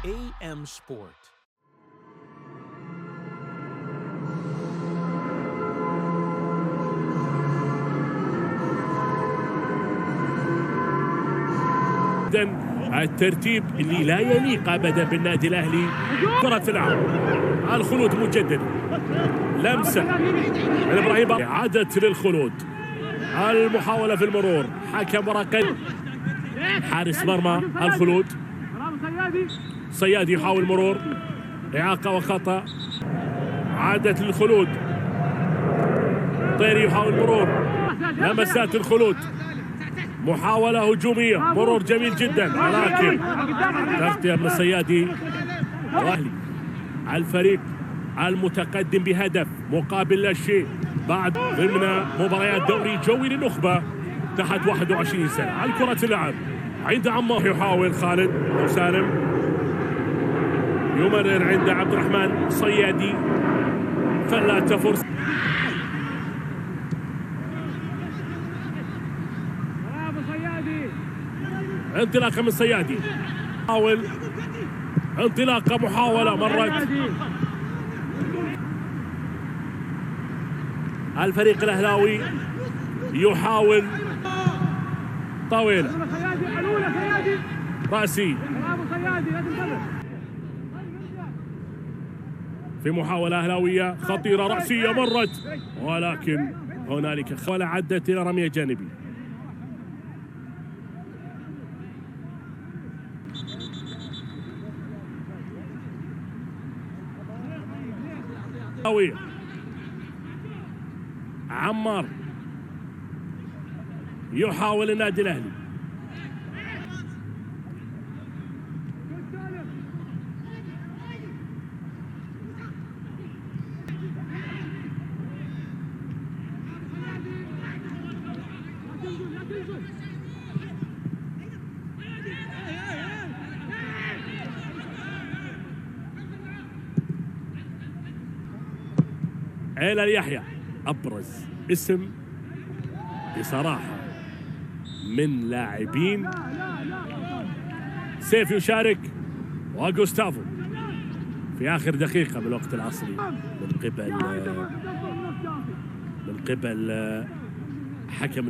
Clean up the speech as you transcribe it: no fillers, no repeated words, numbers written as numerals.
AM Sport. الترتيب اللي لا يليق ابدا بالنادي الاهلي. كرة تلعب الخلود مجددا، لمسه من ابراهيم، اعاده للخلود، المحاوله في المرور، حكم ورقه، حارس مرمى الخلود صيادي يحاول مرور، اعاقه وخطا، عادت للخلود، طيري يحاول مرور، لمسات الخلود، محاولة هجومية، مرور جميل جدا، ولكن تغطية من الصيادي. واهلي الفريق المتقدم بهدف مقابل لا شيء بعد ضمن مباريات دوري جوي للنخبة تحت 21 سنة. الكرة تلعب عند عمار، يحاول خالد وسالم، يمرر عند عبد الرحمن صيادي، فلات فرصة، انطلاقه من صيادي، حاول انطلاقه، محاوله مرت، الفريق الاهلاوي يحاول طويله، راسي في محاوله اهلاويه خطيره، راسيه مرت، ولكن هنالك ولا عدت الى رميه جانبي. عمار يحاول النادي الاهلي، إلى يحيى، أبرز اسم بصراحة من لاعبين. سيف يشارك، وغوستافو في آخر دقيقة من الوقت العصري من قبل حكم